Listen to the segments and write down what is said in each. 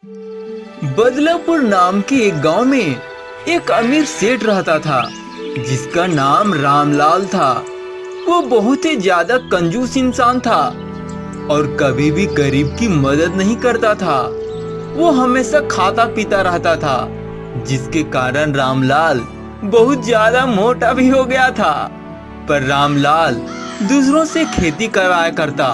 बदलापुर नाम के एक गांव में एक अमीर सेठ रहता था जिसका नाम रामलाल था। वो बहुत ही ज्यादा कंजूस इंसान था और कभी भी गरीब की मदद नहीं करता था। वो हमेशा खाता पीता रहता था, जिसके कारण रामलाल बहुत ज्यादा मोटा भी हो गया था। पर रामलाल दूसरों से खेती कराया करता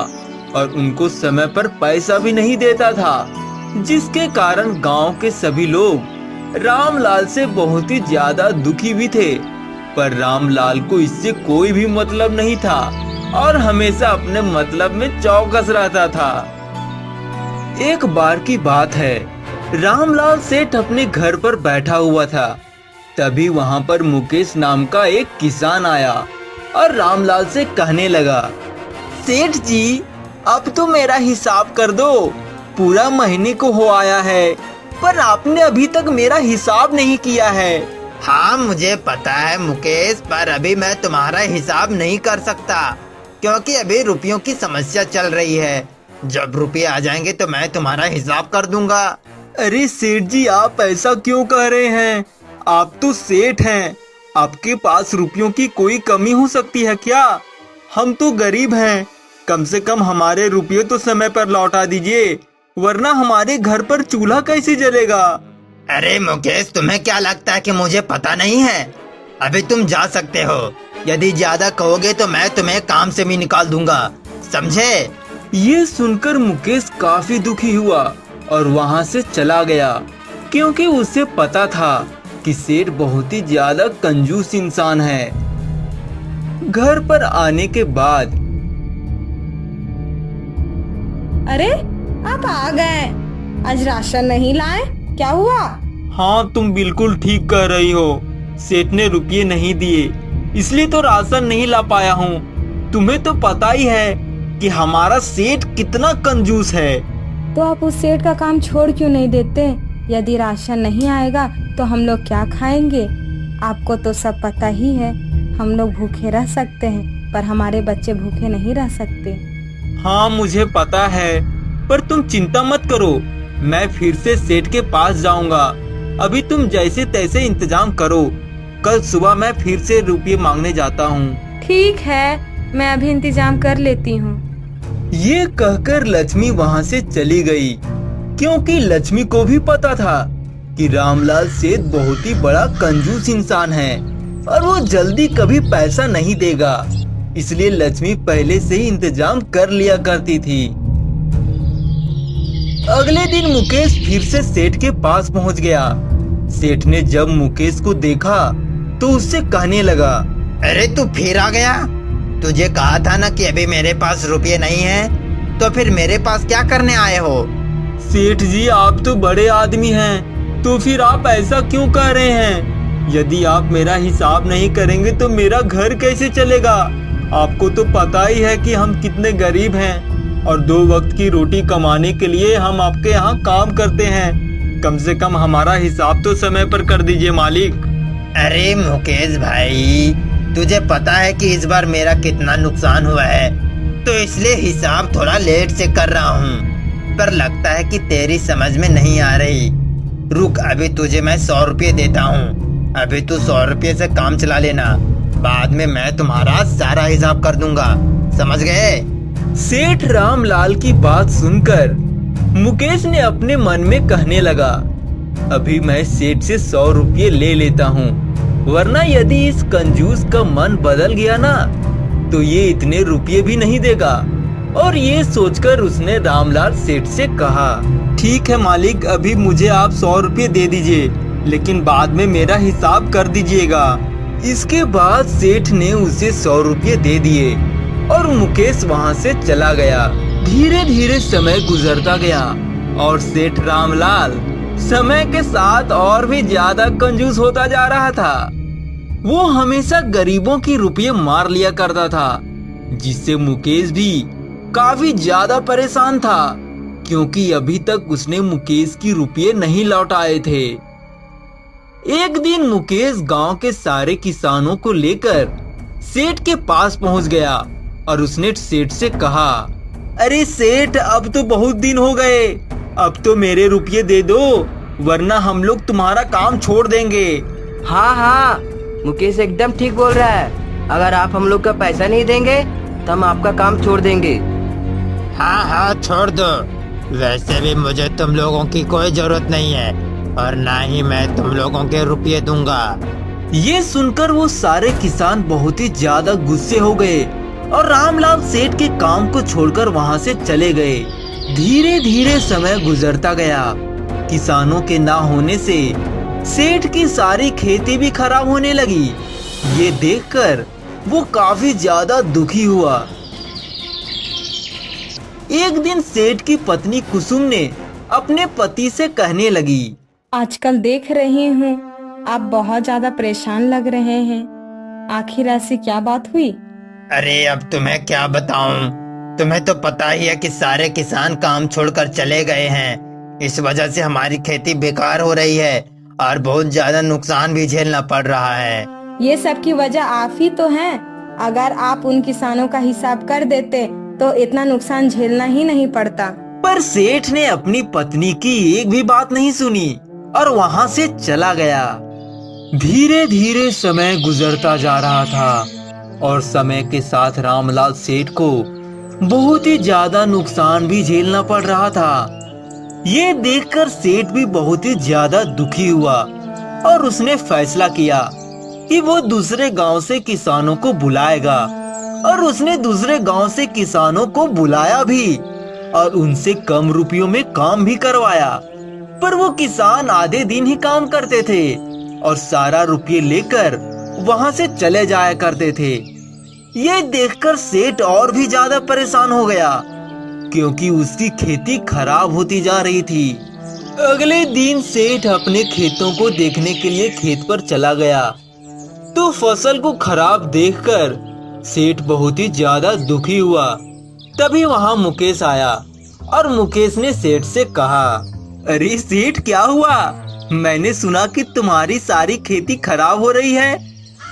और उनको समय पर पैसा भी नहीं देता था, जिसके कारण गांव के सभी लोग रामलाल से बहुत ही ज्यादा दुखी भी थे। पर रामलाल को इससे कोई भी मतलब नहीं था और हमेशा अपने मतलब में चौकस रहता था। एक बार की बात है, रामलाल सेठ अपने घर पर बैठा हुआ था। तभी वहां पर मुकेश नाम का एक किसान आया और रामलाल से कहने लगा, सेठ जी, अब तो मेरा हिसाब कर दो। पूरा महीने को हो आया है, पर आपने अभी तक मेरा हिसाब नहीं किया है। हाँ, मुझे पता है मुकेश, पर अभी मैं तुम्हारा हिसाब नहीं कर सकता क्योंकि अभी रुपयों की समस्या चल रही है। जब रुपये आ जाएंगे तो मैं तुम्हारा हिसाब कर दूंगा। अरे सेठ जी, आप ऐसा क्यों कह रहे हैं? आप तो सेठ हैं, आपके पास रुपयों की कोई कमी हो सकती है क्या? हम तो गरीब हैं, कम से कम हमारे रुपये तो समय पर लौटा दीजिए, वरना हमारे घर पर चूल्हा कैसे जलेगा? अरे मुकेश, तुम्हें क्या लगता है कि मुझे पता नहीं है? अभी तुम जा सकते हो। यदि ज्यादा कहोगे तो मैं तुम्हें काम से भी निकाल दूंगा, समझे? ये सुनकर मुकेश काफी दुखी हुआ और वहाँ से चला गया, क्योंकि उसे पता था कि सेठ बहुत ही ज्यादा कंजूस इंसान है। घर पर आने के बाद, अरे आप आ गए, आज राशन नहीं लाए, क्या हुआ? हाँ, तुम बिल्कुल ठीक कह रही हो। सेठ ने रुपये नहीं दिए, इसलिए तो राशन नहीं ला पाया हूँ। तुम्हें तो पता ही है कि हमारा सेठ कितना कंजूस है। तो आप उस सेठ का काम छोड़ क्यों नहीं देते? यदि राशन नहीं आएगा तो हम लोग क्या खाएंगे? आपको तो सब पता ही है, हम लोग भूखे रह सकते हैं पर हमारे बच्चे भूखे नहीं रह सकते। हाँ, मुझे पता है, पर तुम चिंता मत करो, मैं फिर से सेठ के पास जाऊंगा। अभी तुम जैसे तैसे इंतजाम करो, कल सुबह मैं फिर से रुपये मांगने जाता हूँ। ठीक है, मैं अभी इंतजाम कर लेती हूँ। ये कहकर लक्ष्मी वहाँ से चली गई, क्योंकि लक्ष्मी को भी पता था कि रामलाल सेठ बहुत ही बड़ा कंजूस इंसान है और वो जल्दी कभी पैसा नहीं देगा। इसलिए लक्ष्मी पहले से ही इंतजाम कर लिया करती थी। अगले दिन मुकेश फिर से सेठ के पास पहुंच गया। सेठ ने जब मुकेश को देखा तो उससे कहने लगा, अरे तू फिर आ गया? तुझे कहा था ना कि अभी मेरे पास रुपये नहीं है, तो फिर मेरे पास क्या करने आए हो? सेठ जी, आप तो बड़े आदमी हैं, तो फिर आप ऐसा क्यों कह रहे हैं? यदि आप मेरा हिसाब नहीं करेंगे तो मेरा घर कैसे चलेगा? आपको तो पता ही है कि हम कितने गरीब हैं और 2 वक्त की रोटी कमाने के लिए हम आपके यहाँ काम करते हैं। कम से कम हमारा हिसाब तो समय पर कर दीजिए मालिक। अरे मुकेश भाई, तुझे पता है कि इस बार मेरा कितना नुकसान हुआ है, तो इसलिए हिसाब थोड़ा लेट से कर रहा हूँ। पर लगता है कि तेरी समझ में नहीं आ रही। रुक, अभी तुझे मैं 100 रुपये देता हूँ। अभी तू 100 रुपये से काम चला लेना, बाद में मैं तुम्हारा सारा हिसाब कर दूंगा, समझ गए? सेठ रामलाल की बात सुनकर मुकेश ने अपने मन में कहने लगा, अभी मैं सेठ से 100 रुपये ले लेता हूँ, वरना यदि इस कंजूस का मन बदल गया ना तो ये इतने रुपये भी नहीं देगा। और ये सोचकर उसने रामलाल सेठ से कहा, ठीक है मालिक, अभी मुझे आप 100 रुपये दे दीजिए, लेकिन बाद में मेरा हिसाब कर दीजिएगा। इसके बाद सेठ ने उसे 100 रुपये दे दिए और मुकेश वहाँ से चला गया। धीरे धीरे समय गुजरता गया और सेठ रामलाल समय के साथ और भी ज्यादा कंजूस होता जा रहा था। वो हमेशा गरीबों की रुपये मार लिया करता था, जिससे मुकेश भी काफी ज्यादा परेशान था, क्योंकि अभी तक उसने मुकेश की रुपये नहीं लौटाए थे। एक दिन मुकेश गांव के सारे किसानों को लेकर सेठ के पास पहुंच गया और उसने सेठ से कहा, अरे सेठ, अब तो बहुत दिन हो गए, अब तो मेरे रुपये दे दो, वरना हम लोग तुम्हारा काम छोड़ देंगे। हाँ हाँ, मुकेश एकदम ठीक बोल रहा है। अगर आप हम लोग का पैसा नहीं देंगे तो हम आपका काम छोड़ देंगे। हाँ हाँ छोड़ दो, वैसे भी मुझे तुम लोगों की कोई जरूरत नहीं है और ना ही मैं तुम लोगों के रुपये दूंगा। ये सुनकर वो सारे किसान बहुत ही ज्यादा गुस्से हो गए और रामलाल सेठ के काम को छोड़कर वहाँ से चले गए। धीरे धीरे समय गुजरता गया। किसानों के ना होने से सेठ की सारी खेती भी खराब होने लगी। ये देखकर वो काफी ज्यादा दुखी हुआ। एक दिन सेठ की पत्नी कुसुम ने अपने पति से कहने लगी, आजकल देख रही हूँ आप बहुत ज्यादा परेशान लग रहे हैं। आखिर ऐसी क्या बात हुई? अरे अब तुम्हें क्या बताऊं, तुम्हें तो पता ही है कि सारे किसान काम छोड़कर चले गए हैं। इस वजह से हमारी खेती बेकार हो रही है और बहुत ज्यादा नुकसान भी झेलना पड़ रहा है। ये सब की वजह आप ही तो हैं। अगर आप उन किसानों का हिसाब कर देते तो इतना नुकसान झेलना ही नहीं पड़ता। पर सेठ ने अपनी पत्नी की एक भी बात नहीं सुनी और वहाँ से चला गया। धीरे धीरे समय गुजरता जा रहा था और समय के साथ रामलाल सेठ को बहुत ही ज्यादा नुकसान भी झेलना पड़ रहा था। ये देखकर सेठ भी बहुत ही ज्यादा दुखी हुआ और उसने फैसला किया कि वो दूसरे गांव से किसानों को बुलाएगा। और उसने दूसरे गांव से किसानों को बुलाया भी और उनसे कम रुपयों में काम भी करवाया। पर वो किसान आधे दिन ही काम करते थे और सारा रुपये लेकर वहां से चले जाया करते थे। ये देखकर सेठ और भी ज्यादा परेशान हो गया क्योंकि उसकी खेती खराब होती जा रही थी। अगले दिन सेठ अपने खेतों को देखने के लिए खेत पर चला गया तो फसल को खराब देखकर सेठ बहुत ही ज्यादा दुखी हुआ। तभी वहाँ मुकेश आया और मुकेश ने सेठ से कहा, अरे सेठ क्या हुआ? मैंने सुना कि तुम्हारी सारी खेती खराब हो रही है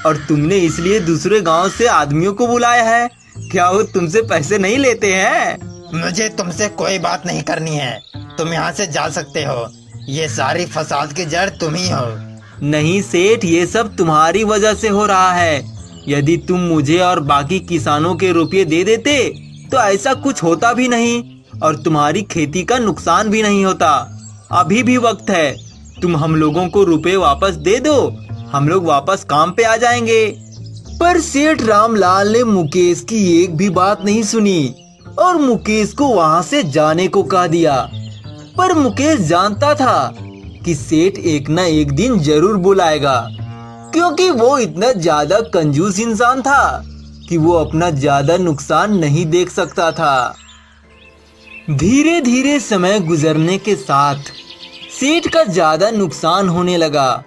और तुमने इसलिए दूसरे गांव से आदमियों को बुलाया है। क्या वो तुमसे पैसे नहीं लेते हैं? मुझे तुमसे कोई बात नहीं करनी है, तुम यहाँ से जा सकते हो। ये सारी फसाद की जड़ तुम ही हो। नहीं सेठ, ये सब तुम्हारी वजह से हो रहा है। यदि तुम मुझे और बाकी किसानों के रुपये दे देते तो ऐसा कुछ होता भी नहीं और तुम्हारी खेती का नुकसान भी नहीं होता। अभी भी वक्त है, तुम हम लोगों को रुपए वापस दे दो, हम लोग वापस काम पे आ जाएंगे। पर सेठ रामलाल ने मुकेश की एक भी बात नहीं सुनी और मुकेश को वहाँ से जाने को कह दिया। पर मुकेश जानता था कि सेठ एक न एक दिन जरूर बुलाएगा क्योंकि वो इतना ज्यादा कंजूस इंसान था कि वो अपना ज्यादा नुकसान नहीं देख सकता था। धीरे धीरे समय गुजरने के साथ सेठ का ज्यादा नुकसान होने लगा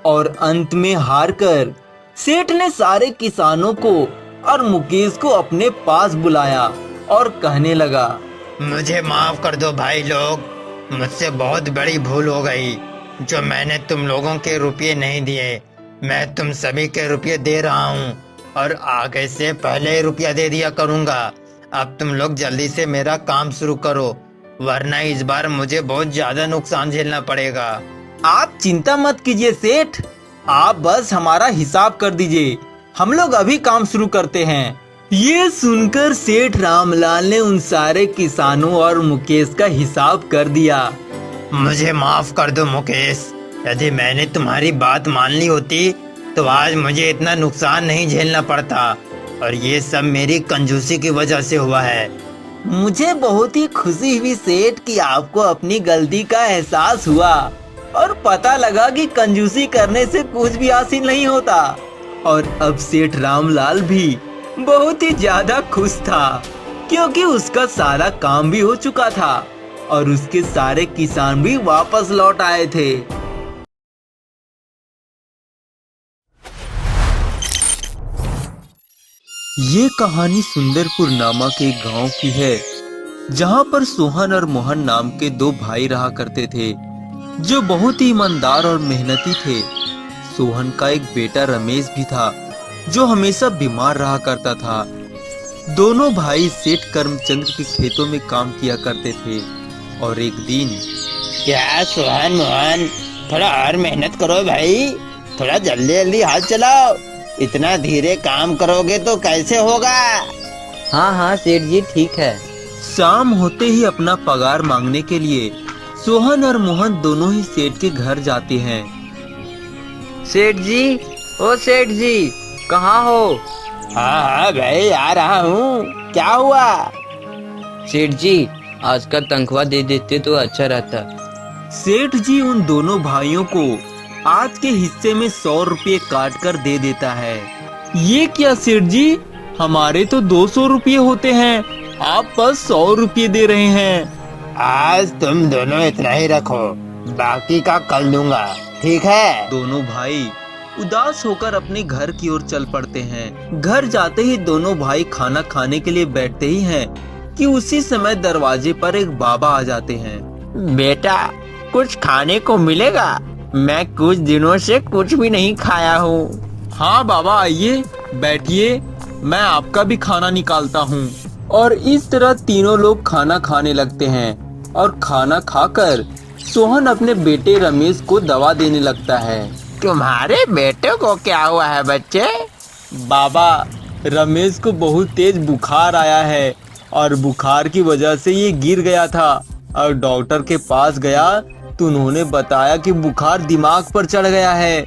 और अंत में हारकर सेठ ने सारे किसानों को और मुकेश को अपने पास बुलाया और कहने लगा, मुझे माफ कर दो भाई लोग, मुझसे बहुत बड़ी भूल हो गई जो मैंने तुम लोगों के रुपये नहीं दिए। मैं तुम सभी के रुपये दे रहा हूँ और आगे से पहले ही रुपया दे दिया करूँगा। अब तुम लोग जल्दी से मेरा काम शुरू करो, वरना इस बार मुझे बहुत ज्यादा नुकसान झेलना पड़ेगा। आप चिंता मत कीजिए सेठ, आप बस हमारा हिसाब कर दीजिए, हम लोग अभी काम शुरू करते हैं। ये सुनकर सेठ रामलाल ने उन सारे किसानों और मुकेश का हिसाब कर दिया। मुझे माफ कर दो मुकेश, यदि मैंने तुम्हारी बात मान ली होती तो आज मुझे इतना नुकसान नहीं झेलना पड़ता और ये सब मेरी कंजूसी की वजह से हुआ है। मुझे बहुत ही खुशी हुई सेठ कि आपको अपनी गलती का एहसास हुआ और पता लगा कि कंजूसी करने से कुछ भी हासिल नहीं होता। और अब सेठ रामलाल भी बहुत ही ज्यादा खुश था क्योंकि उसका सारा काम भी हो चुका था और उसके सारे किसान भी वापस लौट आए थे। ये कहानी सुंदरपुर नामक एक गांव की है जहां पर सोहन और मोहन नाम के दो भाई रहा करते थे जो बहुत ही ईमानदार और मेहनती थे। सोहन का एक बेटा रमेश भी था जो हमेशा बीमार रहा करता था। दोनों भाई सेठ करमचंद्र के खेतों में काम किया करते थे और एक दिन क्या सोहन मोहन, थोड़ा और मेहनत करो भाई, थोड़ा जल्दी जल्दी हाथ चलाओ। इतना धीरे काम करोगे तो कैसे होगा। हाँ हाँ सेठ जी ठीक है। शाम होते ही अपना पगार मांगने के लिए सोहन और मोहन दोनों ही सेठ के घर जाते हैं। सेठ जी, ओ सेठ जी, कहाँ हो? हाँ हाँ भाई आ रहा हूँ, क्या हुआ। सेठ जी, आज का तनख्वाह दे देते तो अच्छा रहता। सेठ जी उन दोनों भाइयों को आज के हिस्से में 100 रुपये काट कर दे देता है। ये क्या सेठ जी, हमारे तो 200 रुपये होते हैं, आप बस 100 रुपये दे रहे हैं। आज तुम दोनों इतना ही रखो, बाकी का कल दूंगा, ठीक है। दोनों भाई उदास होकर अपने घर की ओर चल पड़ते हैं। घर जाते ही दोनों भाई खाना खाने के लिए बैठते ही हैं कि उसी समय दरवाजे पर एक बाबा आ जाते हैं। बेटा, कुछ खाने को मिलेगा? मैं कुछ दिनों से कुछ भी नहीं खाया हूँ। हाँ बाबा आइए, बैठिए, मैं आपका भी खाना निकालता हूँ। और इस तरह तीनों लोग खाना खाने लगते हैं और खाना खाकर सोहन अपने बेटे रमेश को दवा देने लगता है। तुम्हारे बेटे को क्या हुआ है बच्चे? बाबा, रमेश को बहुत तेज बुखार आया है और बुखार की वजह से ये गिर गया था और डॉक्टर के पास गया तो उन्होंने बताया कि बुखार दिमाग पर चढ़ गया है।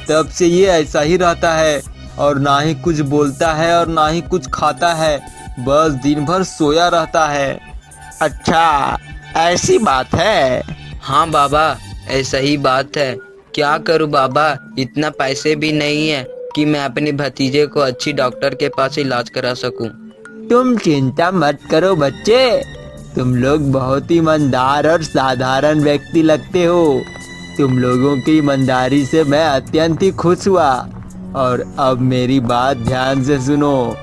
तब से ये ऐसा ही रहता है और ना ही कुछ बोलता है और ना ही कुछ खाता है, बस दिन भर सोया रहता है। अच्छा, ऐसी बात है। हाँ बाबा, ऐसा ही बात है। क्या करूँ बाबा, इतना पैसे भी नहीं है कि मैं अपने भतीजे को अच्छी डॉक्टर के पास इलाज करा सकूं। तुम चिंता मत करो बच्चे, तुम लोग बहुत ईमानदार और साधारण व्यक्ति लगते हो। तुम लोगों की ईमानदारी से मैं अत्यंत ही खुश हुआ। और अब मेरी बात ध्यान से सुनो।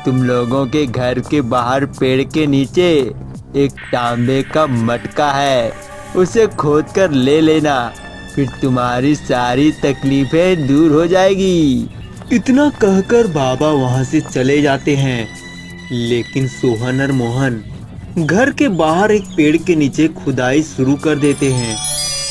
तुम लोगों के घर के बाहर पेड़ के नीचे एक तांबे का मटका है, उसे खोद कर ले लेना, फिर तुम्हारी सारी तकलीफें दूर हो जाएगी। इतना कहकर बाबा वहाँ से चले जाते हैं। लेकिन सोहन और मोहन घर के बाहर एक पेड़ के नीचे खुदाई शुरू कर देते हैं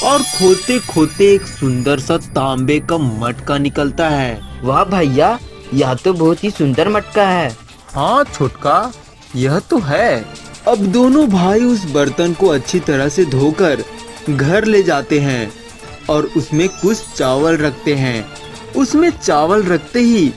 और खोदते खोदते एक सुंदर सा तांबे का मटका निकलता है। वाह भैया, यह तो बहुत ही सुंदर मटका है। हाँ छोटका, यह तो है। अब दोनों भाई उस बर्तन को अच्छी तरह से धोकर घर ले जाते हैं और उसमें कुछ चावल रखते हैं। उसमें चावल रखते ही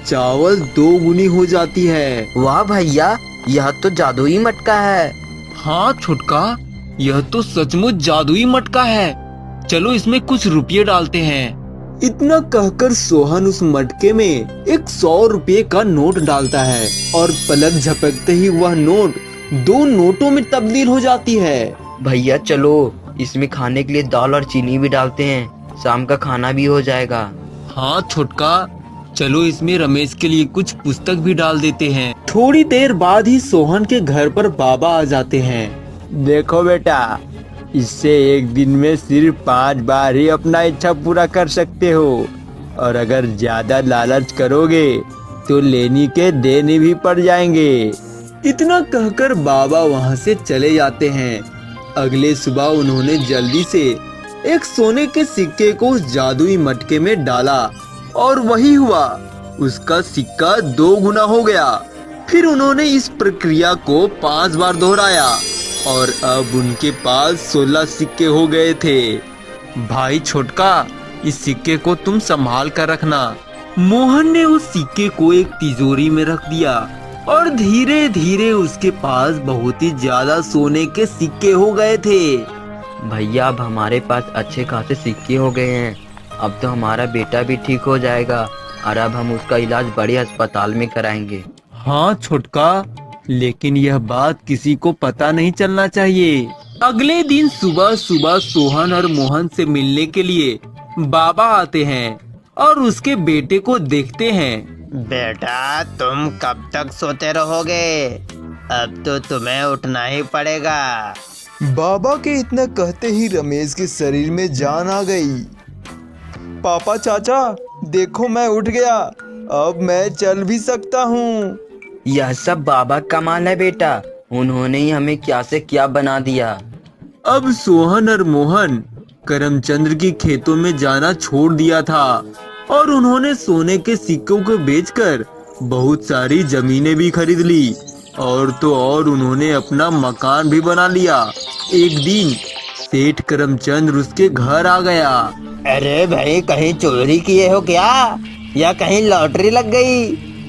चावल 2 गुनी हो जाती है। वाह भैया, यह तो जादुई मटका है। हाँ छोटका, यह तो सचमुच जादुई मटका है। चलो इसमें कुछ रुपये डालते हैं। इतना कहकर सोहन उस मटके में एक 100 रुपये का नोट डालता है और पलक झपकते ही वह नोट 2 नोटों में तब्दील हो जाती है। भैया चलो, इसमें खाने के लिए दाल और चीनी भी डालते हैं, शाम का खाना भी हो जाएगा। हाँ छोटका, चलो इसमें रमेश के लिए कुछ पुस्तक भी डाल देते हैं। थोड़ी देर बाद ही सोहन के घर पर बाबा आ जाते हैं। देखो बेटा, इससे एक दिन में सिर्फ 5 बार ही अपना इच्छा पूरा कर सकते हो, और अगर ज्यादा लालच करोगे तो लेनी के देने भी पड़ जाएंगे। इतना कहकर बाबा वहाँ से चले जाते हैं। अगले सुबह उन्होंने जल्दी से एक सोने के सिक्के को उस जादुई मटके में डाला और वही हुआ, उसका सिक्का 2 गुना हो गया। फिर उन्होंने इस प्रक्रिया को 5 बार दोहराया और अब उनके पास 16 सिक्के हो गए थे। भाई छोटका, इस सिक्के को तुम संभाल कर रखना। मोहन ने उस सिक्के को एक तिजोरी में रख दिया और धीरे धीरे उसके पास बहुत ही ज्यादा सोने के सिक्के हो गए थे। भैया, अब हमारे पास अच्छे खासे सिक्के हो गए हैं। अब तो हमारा बेटा भी ठीक हो जाएगा और अब हम उसका इलाज बड़े अस्पताल में कराएंगे। हाँ छोटका, लेकिन यह बात किसी को पता नहीं चलना चाहिए। अगले दिन सुबह सुबह सोहन और मोहन से मिलने के लिए बाबा आते हैं और उसके बेटे को देखते हैं। बेटा, तुम कब तक सोते रहोगे? अब तो तुम्हें उठना ही पड़ेगा। बाबा के इतना कहते ही रमेश के शरीर में जान आ गई। पापा चाचा, देखो मैं उठ गया, अब मैं चल भी सकता हूँ। यह सब बाबा कमाल है बेटा, उन्होंने ही हमें क्या से क्या बना दिया। अब सोहन और मोहन करमचंद्र की खेतों में जाना छोड़ दिया था और उन्होंने सोने के सिक्कों को बेचकर बहुत सारी जमीनें भी खरीद ली और तो और उन्होंने अपना मकान भी बना लिया। एक दिन सेठ करमचंद्र उसके घर आ गया। अरे भाई, कहीं चोरी किए हो क्या, या कहीं लॉटरी लग गई?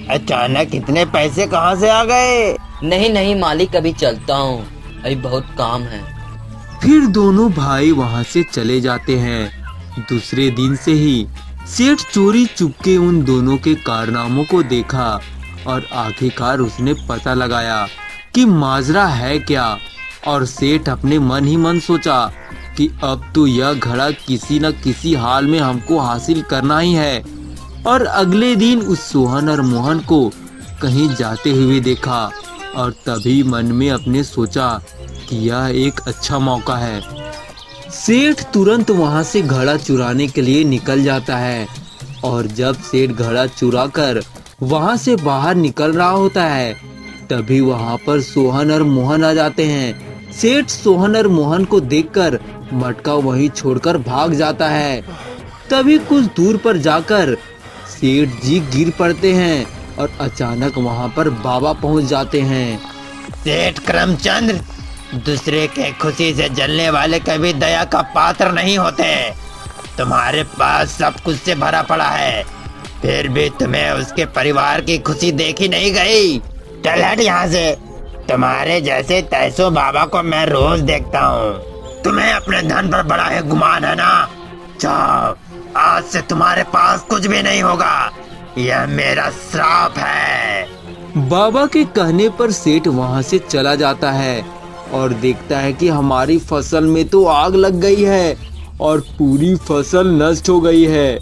अचानक इतने पैसे कहाँ से आ गए? नहीं नहीं मालिक, अभी चलता हूँ, अभी बहुत काम है। फिर दोनों भाई वहां से चले जाते हैं। दूसरे दिन से ही सेठ चोरी चुपके उन दोनों के कारनामों को देखा और आखिरकार उसने पता लगाया कि माजरा है क्या। और सेठ अपने मन ही मन सोचा कि अब तो यह घड़ा किसी न किसी हाल में हमको हासिल करना ही है। और अगले दिन उस सोहन और मोहन को कहीं जाते हुए देखा और तभी मन में अपने सोचा कि यह एक अच्छा मौका है। सेठ तुरंत वहां से घड़ा चुराने के लिए निकल जाता है और जब सेठ घड़ा चुराकर वहां से बाहर निकल रहा होता है तभी वहां पर सोहन और मोहन आ जाते हैं। सेठ सोहन और मोहन को देखकर मटका वहीं छोड़कर भाग जाता है। तभी कुछ दूर पर जाकर सेठ जी गिर पड़ते हैं और अचानक वहां पर बाबा पहुंच जाते हैं। सेठ करमचंद्र, दूसरे के खुशी से जलने वाले कभी दया का पात्र नहीं होते। तुम्हारे पास सब कुछ से भरा पड़ा है, फिर भी तुम्हें उसके परिवार की खुशी देखी नहीं गई। चल हट यहाँ से। तुम्हारे जैसे तैसो बाबा को मैं रोज देखता हूँ। तुम्हें अपने धन पर बड़ा है गुमान है ना? जाओ, आज से तुम्हारे पास कुछ भी नहीं होगा। यह मेरा श्राप है। बाबा के कहने पर सेठ वहां से चला जाता है और देखता है कि हमारी फसल में तो आग लग गई है और पूरी फसल नष्ट हो गई है।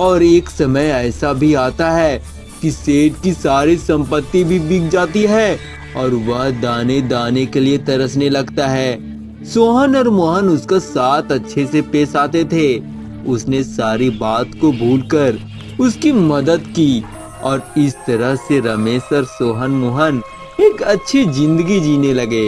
और एक समय ऐसा भी आता है कि सेठ की सारी संपत्ति भी बिक जाती है और वह दाने दाने के लिए तरसने लगता है। सोहन और मोहन उसका साथ अच्छे से पेश आते थे। उसने सारी बात को भूलकर उसकी मदद की और इस तरह से रमेश और सोहन मोहन एक अच्छी जिंदगी जीने लगे।